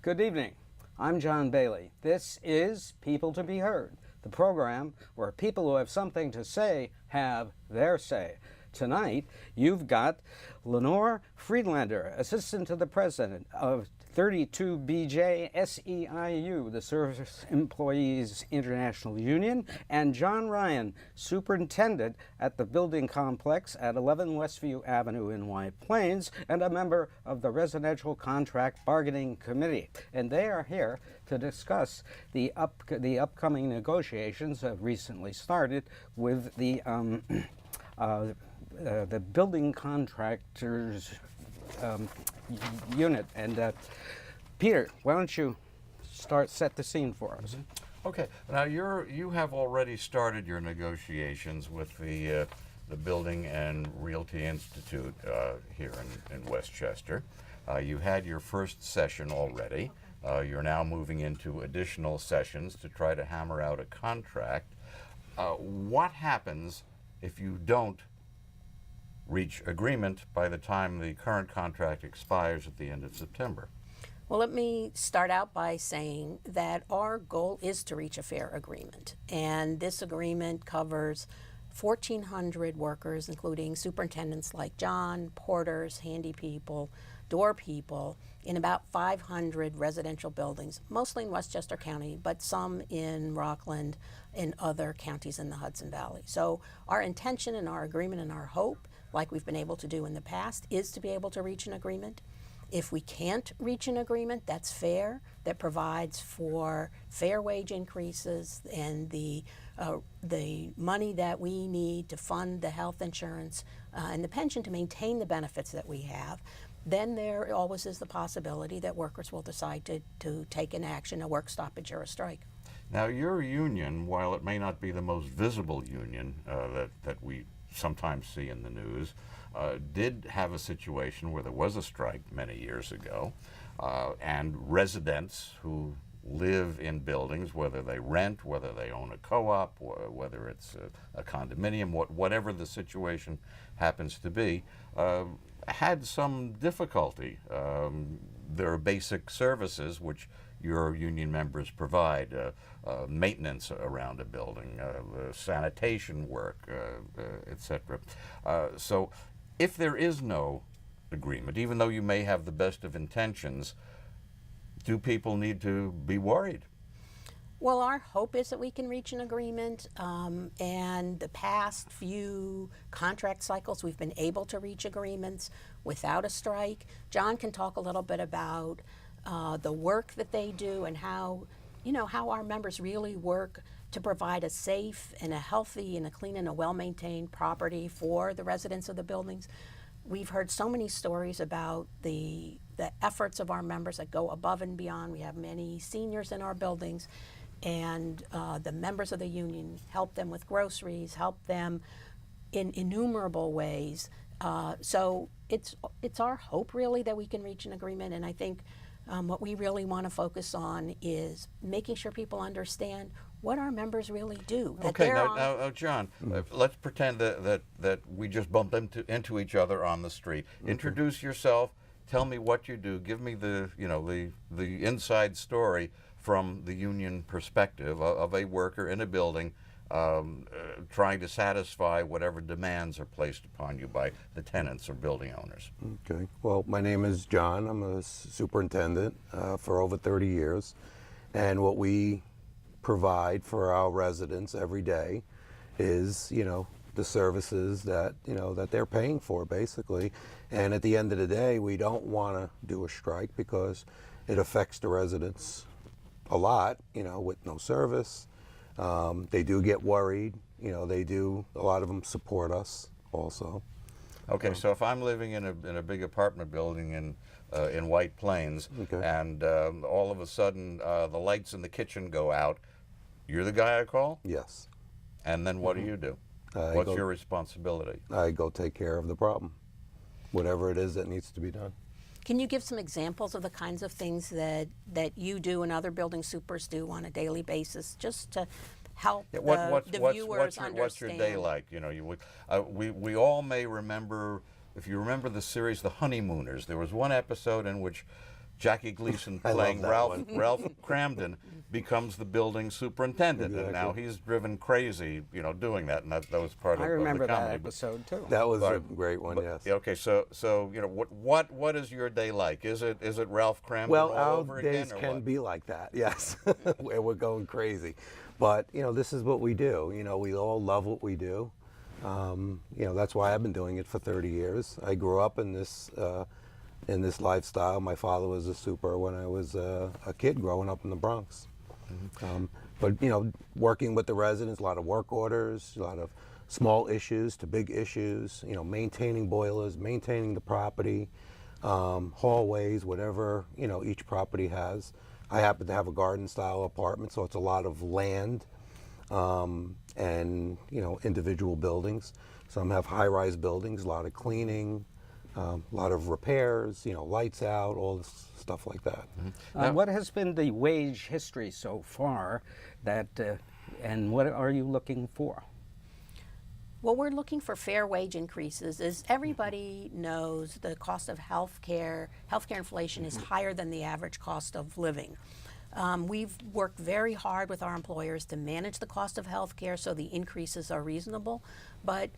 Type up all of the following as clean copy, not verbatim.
Good evening. I'm John Bailey. This is People to be Heard, the program where people who have something to say have their say. Tonight, you've got Lenore Friedlaender, Assistant to the President of 32BJ SEIU, the Service Employees International Union, and John Ryan, Superintendent at the building complex at 11 Westview Avenue in White Plains, and a member of the Residential Contract Bargaining Committee. And they are here to discuss the upcoming negotiations that recently started with the building contractors unit. And Peter, why don't you set the scene for us? Okay. Now you have already started your negotiations with the Building and Realty Institute here in Westchester. You had your first session already. You're now moving into additional sessions to try to hammer out a contract. What happens if you don't reach agreement by the time the current contract expires at the end of September? Well, let me start out by saying that our goal is to reach a fair agreement. And this agreement covers 1,400 workers, including superintendents like John, porters, handy people, door people, in about 500 residential buildings, mostly in Westchester County, but some in Rockland and other counties in the Hudson Valley. So our intention and our agreement and our hope, like we've been able to do in the past, is to be able to reach an agreement. If we can't reach an agreement that's fair, that provides for fair wage increases and the money that we need to fund the health insurance and the pension to maintain the benefits that we have, then there always is the possibility that workers will decide to take an action, a work stoppage or a strike. Now your union, while it may not be the most visible union that we sometimes see in the news, did have a situation where there was a strike many years ago, and residents who live in buildings, whether they rent, whether they own a co-op, or whether it's a condominium, whatever the situation happens to be, had some difficulty. There are basic services which your union members provide, maintenance around a building, sanitation work, etc. So if there is no agreement, even though you may have the best of intentions, do people need to be worried? Well, our hope is that we can reach an agreement, and the past few contract cycles we've been able to reach agreements without a strike. John can talk a little bit about the work that they do and how our members really work to provide a safe and a healthy and a clean and a well-maintained property for the residents of the buildings. We've heard so many stories about the efforts of our members that go above and beyond. We have many seniors in our buildings, and the members of the union help them with groceries, help them in innumerable ways. So it's our hope really that we can reach an agreement, and I think what we really want to focus on is making sure people understand what our members really do. Okay, now John, let's pretend that we just bumped into each other on the street. Introduce yourself. Tell me what you do. Give me the inside story from the union perspective of a worker in a building trying to satisfy whatever demands are placed upon you by the tenants or building owners. Okay. Well, my name is John. I'm a superintendent for over 30 years. And what we provide for our residents every day is, the services that, that they're paying for, basically. And at the end of the day, we don't want to do a strike because it affects the residents a lot, with no service. They do get worried. A lot of them support us also. Okay, so if I'm living in a big apartment building in White Plains, okay, and all of a sudden the lights in the kitchen go out, you're the guy I call? Yes. And then what do you do? What's your responsibility? I go take care of the problem, whatever it is that needs to be done. Can you give some examples of the kinds of things that you do and other building supers do on a daily basis, just to help the viewers understand? What's your day like? We all may remember, if you remember the series The Honeymooners, there was one episode in which Jackie Gleason I love playing that Ralph one. Ralph Cramden becomes the building superintendent, and now Exactly. he's driven crazy, doing that, and that was part I of remember the that comedy. But- episode too. That was a but- great one, yes. yeah, okay, so what is your day like? Is it Ralph Cramden Well, all our over days again, or can what? be like that, yes, where we're going crazy. But, this is what we do. We all love what we do. That's why I've been doing it for 30 years. I grew up in this lifestyle. My father was a super when I was a kid growing up in the Bronx. But, working with the residents, a lot of work orders, a lot of small issues to big issues, maintaining boilers, maintaining the property, hallways, whatever, each property has. I happen to have a garden style apartment, so it's a lot of land and, individual buildings. Some have high-rise buildings, a lot of cleaning, a lot of repairs, lights out, all this stuff like that. What has been the wage history so far and what are you looking for? Well, we're looking for fair wage increases. As everybody knows, the cost of healthcare inflation is higher than the average cost of living. We've worked very hard with our employers to manage the cost of healthcare so the increases are reasonable, but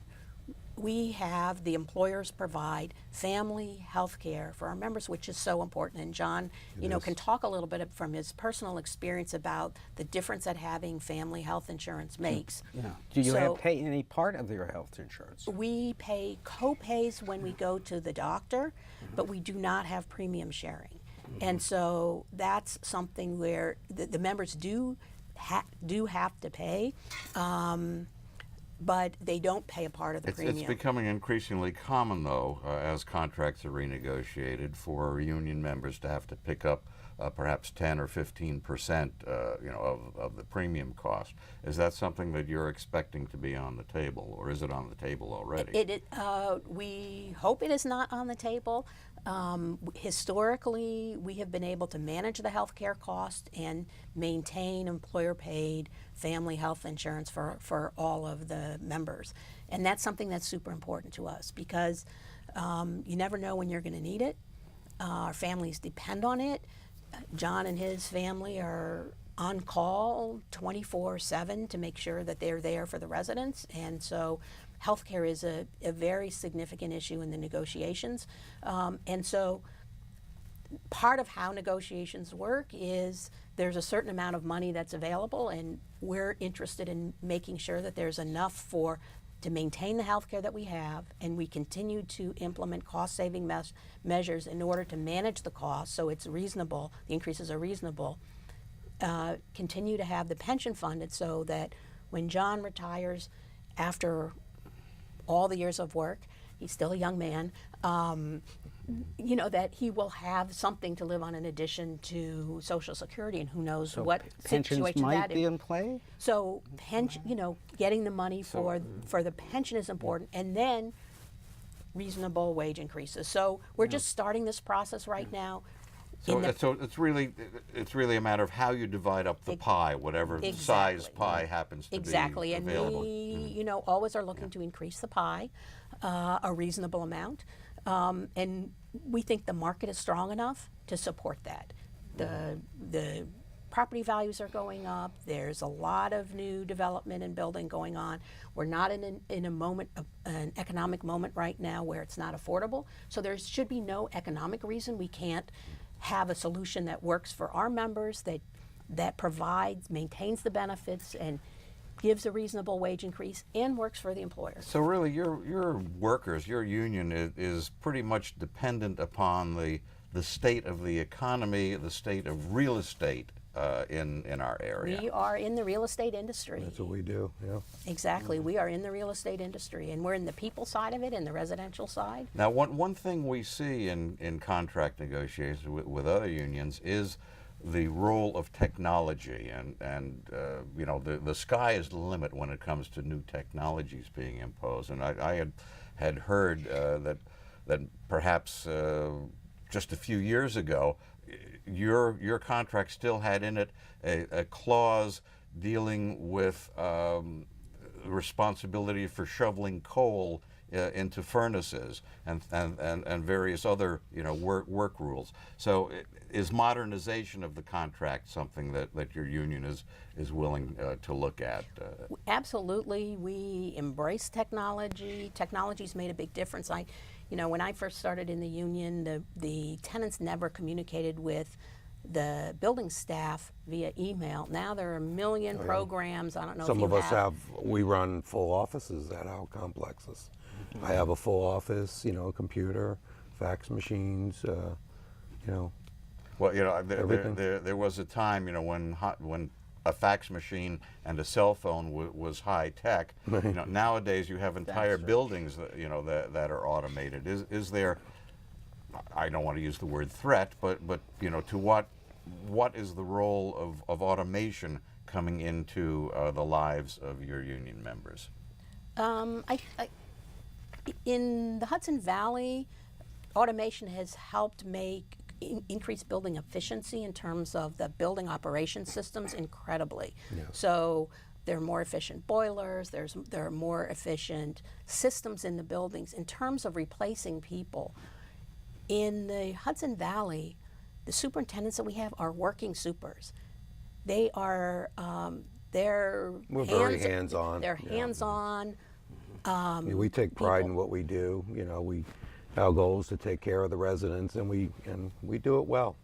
the employers provide family health care for our members, which is so important. And John, can talk a little bit from his personal experience about the difference that having family health insurance makes. Yeah. Do you pay any part of your health insurance? We pay co-pays when we go to the doctor, but we do not have premium sharing. And so that's something where the members do have to pay. But they don't pay a part of the premium. It's becoming increasingly common, though, as contracts are renegotiated, for union members to have to pick up perhaps 10 or 15%, of the premium cost. Is that something that you're expecting to be on the table, or is it on the table already? We hope it is not on the table. Historically, we have been able to manage the health care cost and maintain employer-paid family health insurance for all of the members. And that's something that's super important to us because you never know when you're going to need it. Our families depend on it. John and his family are on call 24/7 to make sure that they're there for the residents. And so healthcare is a very significant issue in the negotiations. And so part of how negotiations work is there's a certain amount of money that's available, and we're interested in making sure that there's enough to maintain the health care that we have, and we continue to implement cost-saving measures in order to manage the cost so it's reasonable, the increases are reasonable. Continue to have the pension funded so that when John retires after all the years of work, he's still a young man, that he will have something to live on in addition to Social Security, and who knows what Pensions situation might that be in play? So getting the money for the pension is important, and then reasonable wage increases. So we're just starting this process right now. So it's really a matter of how you divide up the pie, whatever size pie happens to be available. And we, always are looking to increase the pie a reasonable amount, and we think the market is strong enough to support that. The property values are going up. There's a lot of new development and building going on. We're not in an economic moment right now where it's not affordable. So there should be no economic reason we can't have a solution that works for our members, that provides, maintains the benefits, and gives a reasonable wage increase, and works for the employer. So really, your workers, your union is pretty much dependent upon the state of the economy, the state of real estate in our area. We are in the real estate industry. That's what we do, yeah. Exactly. We are in the real estate industry, and we're in the people side of it and the residential side. Now, one thing we see in contract negotiations with other unions is the role of technology, and the sky is the limit when it comes to new technologies being imposed. And I had heard that perhaps just a few years ago, your contract still had in it a clause dealing with responsibility for shoveling coal into furnaces and various other work rules. So is modernization of the contract something that your union is willing to look at? Absolutely. We embrace technology. Technology's made a big difference. When I first started in the union, the tenants never communicated with the building staff via email. Now there are a million programs. I don't know Some if you of us we run full offices at our complexes. I have a full office, a computer, fax machines, Well, everything. there was a time, when a fax machine and a cell phone was high tech. Nowadays you have entire buildings that are automated. Is there? I don't want to use the word threat, but to what is the role of automation coming into the lives of your union members? In the Hudson Valley, automation has helped increase building efficiency in terms of the building operation systems incredibly. So there are more efficient boilers, there are more efficient systems in the buildings. In terms of replacing people, in the Hudson Valley, the superintendents that we have are working supers. They are, We're very hands-on. They're hands-on. We take pride in what we do. Our goal is to take care of the residents, and we do it well.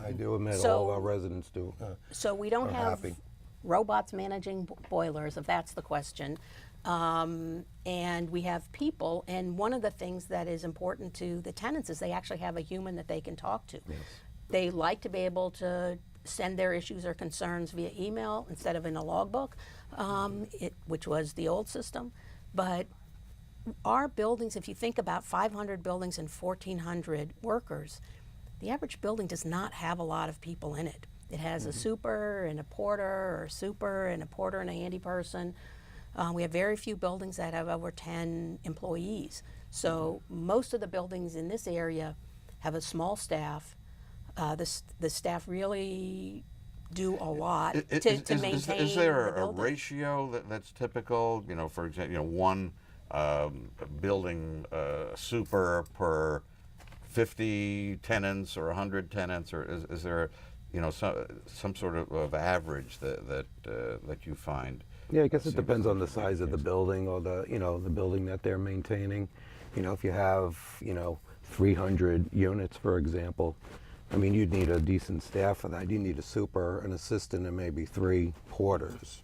I do admit all of our residents do. So we don't have happy. robots managing boilers, if that's the question. And we have people, and one of the things that is important to the tenants is they actually have a human that they can talk to. Yes. They like to be able to send their issues or concerns via email instead of in a logbook, which was the old system. But our buildings, if you think about 500 buildings and 1,400 workers, the average building does not have a lot of people in it. It has a super and a porter, or a super and a porter and a handy person. We have very few buildings that have over 10 employees. So most of the buildings in this area have a small staff. The staff really do a lot to maintain Is there the a building. ratio that's typical? For example, one building super per 50 tenants or 100 tenants, or is there some sort of average that you find? Yeah, I guess it depends on the size of the building or the building that they're maintaining. If you have 300 units, for example, you'd need a decent staff for that. You need a super, an assistant, and maybe 3 porters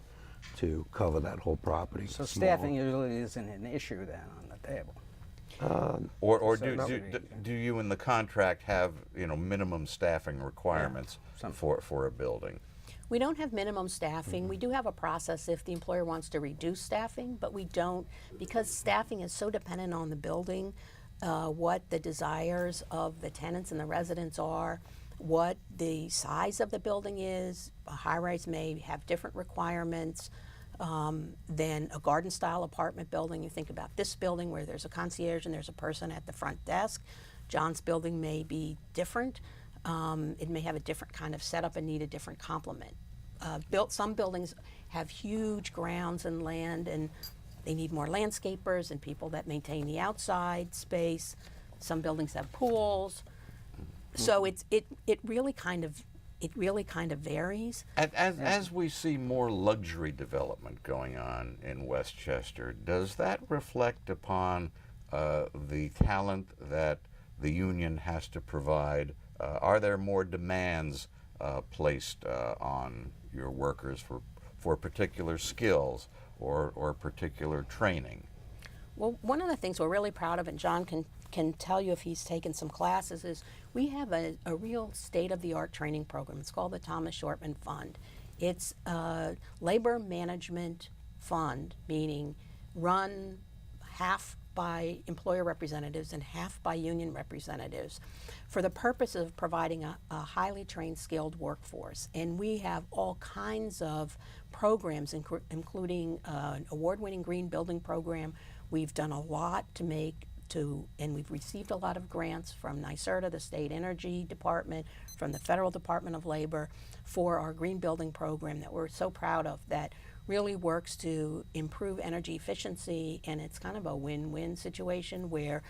to cover that whole property. So staffing usually isn't an issue then on the table. Or So do you in the contract have minimum staffing requirements for a building? We don't have minimum staffing. We do have a process if the employer wants to reduce staffing, but we don't, because staffing is so dependent on the building, what the desires of the tenants and the residents are, what the size of the building is. A high-rise may have different requirements than a garden-style apartment building. You think about this building where there's a concierge and there's a person at the front desk. John's building may be different. It may have a different kind of setup and need a different complement. Some buildings have huge grounds and land, and they need more landscapers and people that maintain the outside space. Some buildings have pools. So it really kind of varies. As we see more luxury development going on in Westchester, does that reflect upon the talent that the union has to provide? Are there more demands placed on your workers for particular skills or particular training? Well, one of the things we're really proud of, and John can tell you if he's taken some classes, is we have a real state-of-the-art training program. It's called the Thomas Shortman Fund. It's a labor management fund, meaning run half by employer representatives and half by union representatives for the purpose of providing a highly trained, skilled workforce. And we have all kinds of programs, including an award-winning green building program. We've done a lot and we've received a lot of grants from NYSERDA, the State Energy Department, from the Federal Department of Labor for our green building program that we're so proud of, that really works to improve energy efficiency, and it's kind of a win-win situation where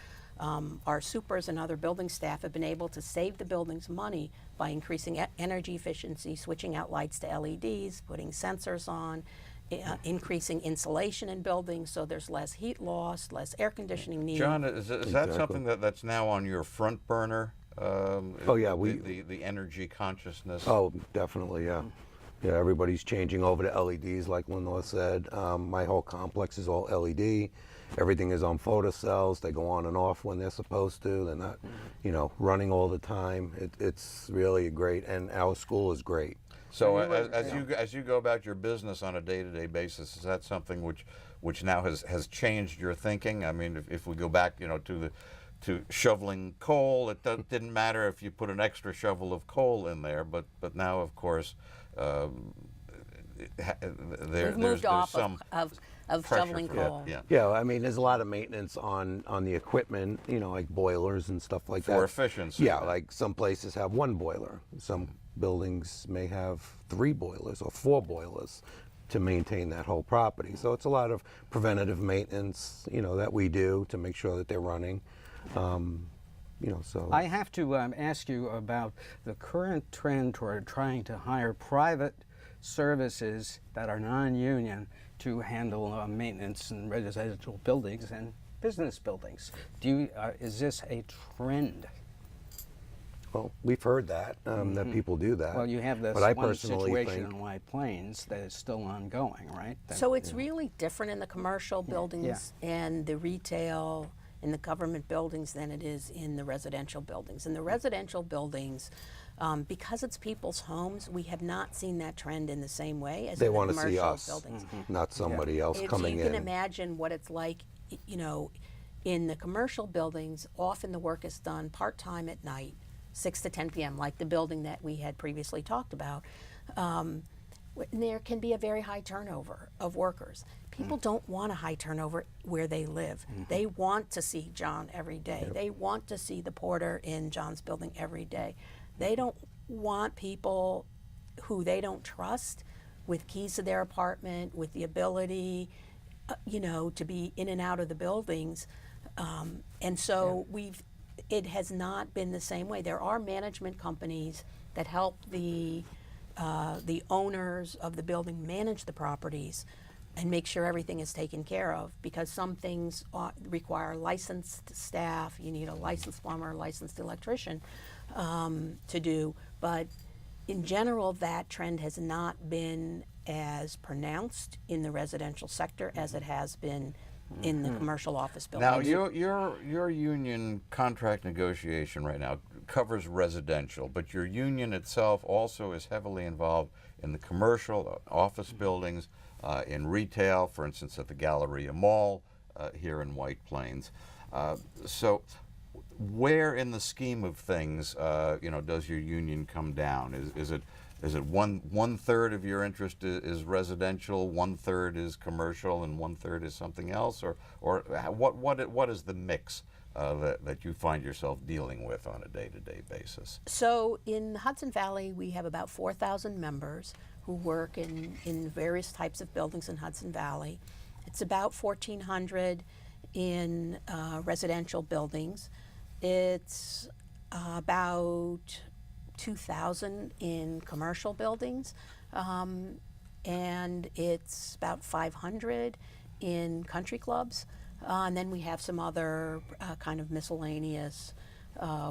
our supers and other building staff have been able to save the buildings money by increasing energy efficiency, switching out lights to LEDs, putting sensors on, increasing insulation in buildings so there's less heat loss, less air conditioning need. John, is that something that's now on your front burner? Oh yeah, the energy consciousness. Oh, definitely, yeah. Yeah, everybody's changing over to LEDs, like Lenore said. My whole complex is all LED. Everything is on photocells. They go on and off when they're supposed to. They're not, you know, running all the time. It's really great, and our school is great. So as you go about your business on a day-to-day basis, is that something which now has changed your thinking? I mean, if we go back, you know, to shoveling coal, it didn't matter if you put an extra shovel of coal in there, but now, of course, We've moved off of shoveling coal. Yeah, I mean, there's a lot of maintenance on the equipment, you know, like boilers and stuff like that. For efficiency. Yeah, like some places have one boiler. Some buildings may have 3 boilers or 4 boilers to maintain that whole property. So it's a lot of preventative maintenance, you know, that we do to make sure that they're running. You know, so I have to ask you about the current trend toward trying to hire private services that are non-union to handle maintenance in residential buildings and business buildings. Is this a trend? well, we've heard that that people do that. Well, you have this but I one personally situation think, in White Plains that is still ongoing, right? So it's really different in the commercial buildings and the retail in the government buildings than it is in the residential buildings. In the residential buildings, because it's people's homes, we have not seen that trend in the same way as they in the want to commercial see us, buildings. not somebody else coming You in. can imagine what it's like, you know, in the commercial buildings, often the work is done part-time at night, 6 to 10 p.m., like the building that we had previously talked about. There can be a very high turnover of workers. People don't want a high turnover where they live. They want to see John every day. They want to see the porter in John's building every day. They don't want people who they don't trust with keys to their apartment, with the ability, you know, to be in and out of the buildings. And so it has not been the same way. There are management companies that help the owners of the building manage the properties and make sure everything is taken care of, because some things require licensed staff. You need a licensed plumber, licensed electrician to do. But in general, that trend has not been as pronounced in the residential sector as it has been in the commercial office buildings. Now, your union contract negotiation right now covers residential, but your union itself also is heavily involved in the commercial office buildings, in retail, for instance, at the Galleria Mall here in White Plains. So, where in the scheme of things, you know, does your union come down? Is it one third of your interest is residential, 1/3 is commercial, and 1/3 is something else, or what is the mix that you find yourself dealing with on a day-to-day basis? So in Hudson Valley, we have about 4,000 members who work in various types of buildings in Hudson Valley. It's about 1,400 in residential buildings. It's about 2,000 in commercial buildings, and it's about 500 in country clubs, and then we have some other kind of miscellaneous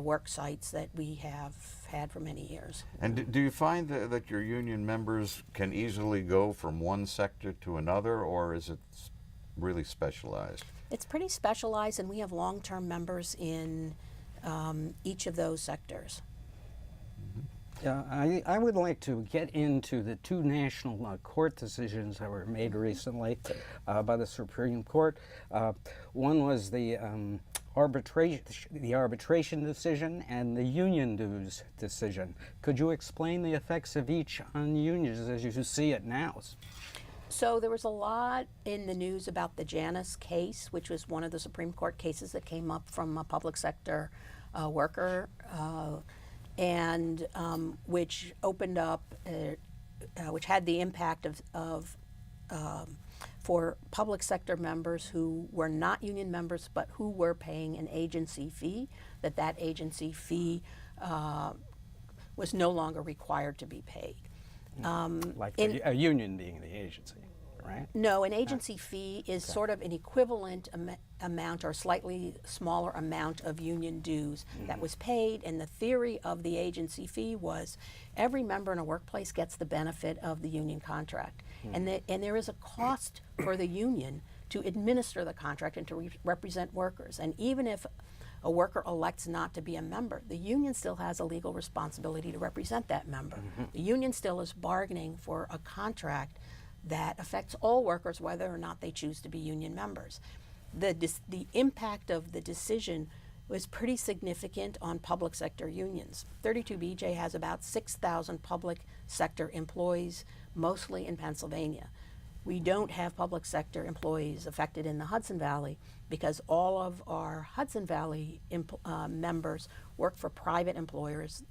work sites that we have had for many years. And do you find that your union members can easily go from one sector to another, or is it really specialized? It's pretty specialized, and we have long-term members in each of those sectors. Yeah, I would like to get into the two national court decisions that were made recently by the Supreme Court. One was the arbitration decision and the union dues decision. Could you explain the effects of each on unions as you see it now? So there was a lot in the news about the Janus case, which was one of the Supreme Court cases that came up from a public sector worker, and which opened up, which had the impact of for public sector members who were not union members but who were paying an agency fee, that agency fee was no longer required to be paid. Like a union being the agency, right? No, an agency fee is sort of an equivalent amount or slightly smaller amount of union dues that was paid, and the theory of the agency fee was every member in a workplace gets the benefit of the union contract. And there is a cost for the union to administer the contract and to represent workers. And even if a worker elects not to be a member, the union still has a legal responsibility to represent that member. The union still is bargaining for a contract that affects all workers whether or not they choose to be union members. The impact of the decision was pretty significant on public sector unions. 32BJ has about 6,000 public sector employees, mostly in Pennsylvania. We don't have public sector employees affected in the Hudson Valley because all of our Hudson Valley members work for private employers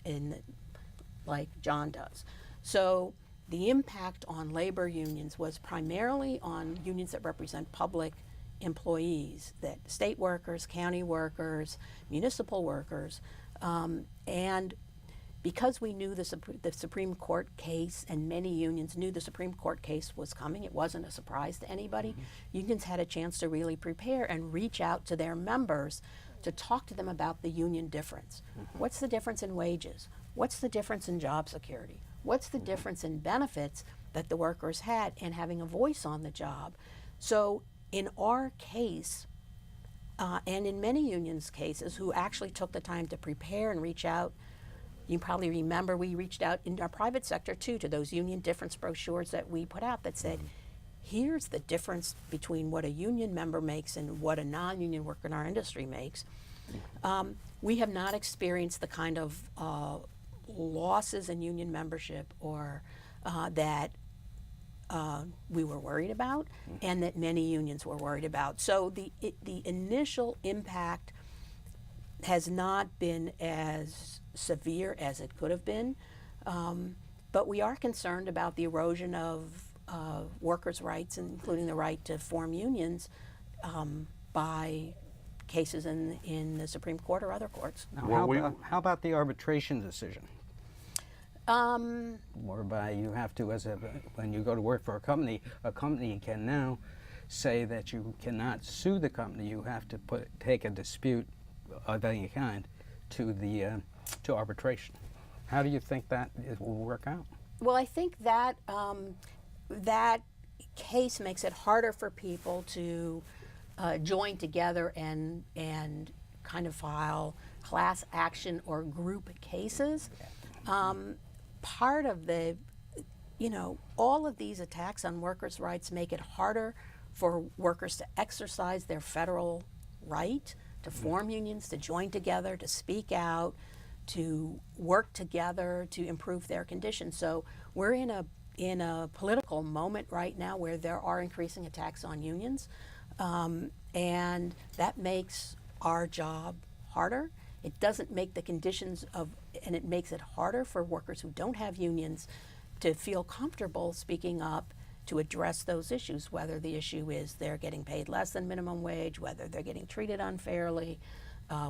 like John does. So the impact on labor unions was primarily on unions that represent public employees, that state workers, county workers, municipal workers, and because we knew the Supreme Court case, and many unions knew the Supreme Court case was coming, it wasn't a surprise to anybody, unions had a chance to really prepare and reach out to their members to talk to them about the union difference. What's the difference in wages? What's the difference in job security? What's the difference in benefits that the workers had and having a voice on the job? So in our case, and in many unions' cases who actually took the time to prepare and reach out, you probably remember we reached out in our private sector too to those union difference brochures that we put out that said, here's the difference between what a union member makes and what a non-union worker in our industry makes. We have not experienced the kind of losses in union membership or that we were worried about and that many unions were worried about. So the initial impact has not been as severe as it could have been, but we are concerned about the erosion of workers' rights, including the right to form unions, by cases in the Supreme Court or other courts. Now, how about the arbitration decision? Whereby you have to, when you go to work for a company can now say that you cannot sue the company. You have to take a dispute of any kind to arbitration. How do you think that it will work out? Well, I think that that case makes it harder for people to join together and kind of file class action or group cases. Part of all of these attacks on workers' rights make it harder for workers to exercise their federal right to form unions, to join together, to speak out, to work together to improve their conditions. So we're in a political moment right now where there are increasing attacks on unions, and that makes our job harder. It doesn't make the conditions and it makes it harder for workers who don't have unions to feel comfortable speaking up to address those issues, whether the issue is they're getting paid less than minimum wage, whether they're getting treated unfairly,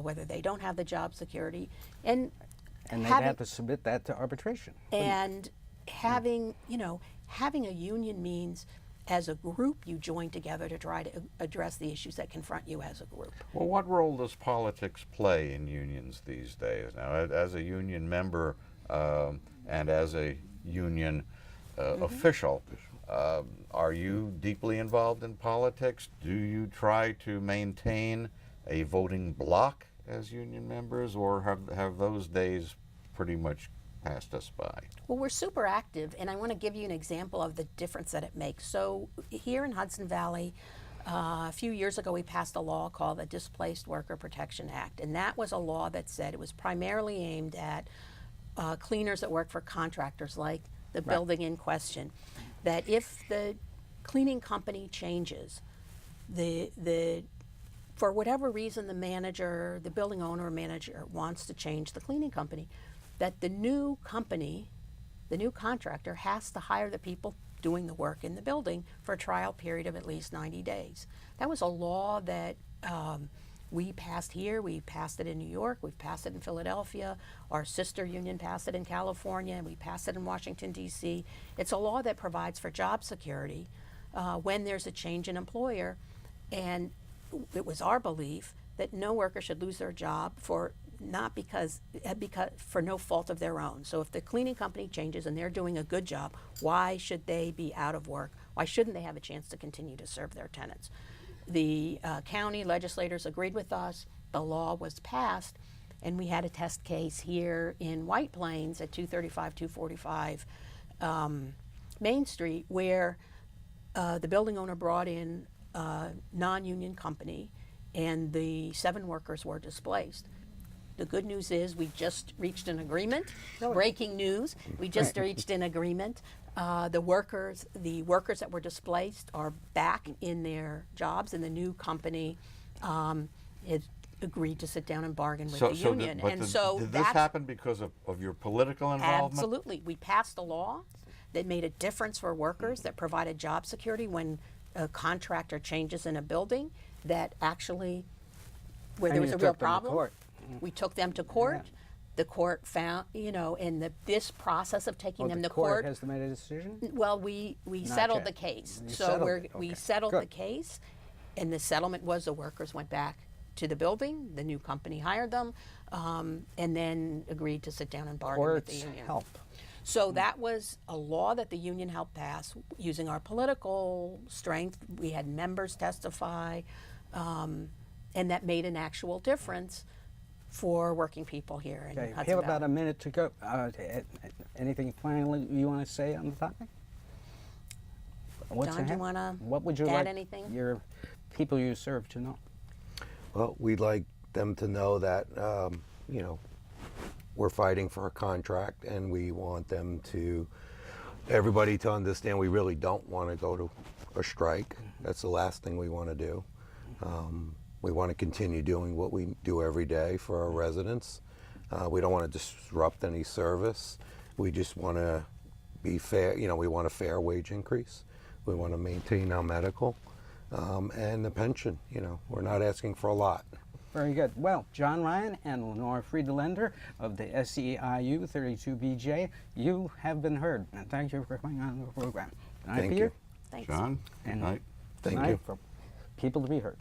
whether they don't have the job security. And they'd have to submit that to arbitration. And having a union means as a group you join together to try to address the issues that confront you as a group. Well, what role does politics play in unions these days? Now, as a union member and as a union official, are you deeply involved in politics? Do you try to maintain a voting bloc as union members, or have those days pretty much passed us by? Well, we're super active, and I want to give you an example of the difference that it makes. So here in Hudson Valley, a few years ago we passed a law called the Displaced Worker Protection Act, and that was a law that said it was primarily aimed at cleaners that work for contractors like the building in question, that if the cleaning company changes, for whatever reason the manager, the building owner or manager wants to change the cleaning company, that the new company, the new contractor has to hire the people doing the work in the building for a trial period of at least 90 days. That was a law that we passed here. We passed it in New York. We've passed it in Philadelphia. Our sister union passed it in California, and we passed it in Washington, D.C. It's a law that provides for job security when there's a change in employer, and it was our belief that no worker should lose their job for for no fault of their own. So if the cleaning company changes and they're doing a good job, why should they be out of work? Why shouldn't they have a chance to continue to serve their tenants? The county legislators agreed with us. The law was passed, and we had a test case here in White Plains at 235, 245 Main Street, where the building owner brought in a non-union company, and the 7 workers were displaced. The good news is we just reached an agreement. Breaking news, we just reached an agreement. The workers that were displaced are back in their jobs, and the new company had agreed to sit down and bargain with the union. Did this happen because of your political involvement? Absolutely. We passed a law that made a difference for workers, that provided job security when a contractor changes in a building, that actually, where there was a real problem, we took them to court. Yeah. The court found, in this process of taking them to court has made a decision? Well, we settled the case. We settled the case, and the settlement was the workers went back to the building, the new company hired them, and then agreed to sit down and bargain with the union. Help. So that was a law that the union helped pass using our political strength. We had members testify, and that made an actual difference for working people here in Hudson Valley. We have about a minute to go. Anything finally you want to say on the topic? Don, do you want to What would you add like anything? your people you serve to know? Well, we'd like them to know that, we're fighting for a contract, and we want everybody to understand we really don't want to go to a strike. That's the last thing we want to do. We want to continue doing what we do every day for our residents. We don't want to disrupt any service. We just want to be fair. We want a fair wage increase. We want to maintain our medical and the pension. We're not asking for a lot. Very good. Well, John Ryan and Lenore Friedlaender of the SEIU 32BJ, you have been heard. And thank you for coming on the program. Good night, Thank Peter. you. Thanks. John, good And night. Thank Good night you. for people to be heard.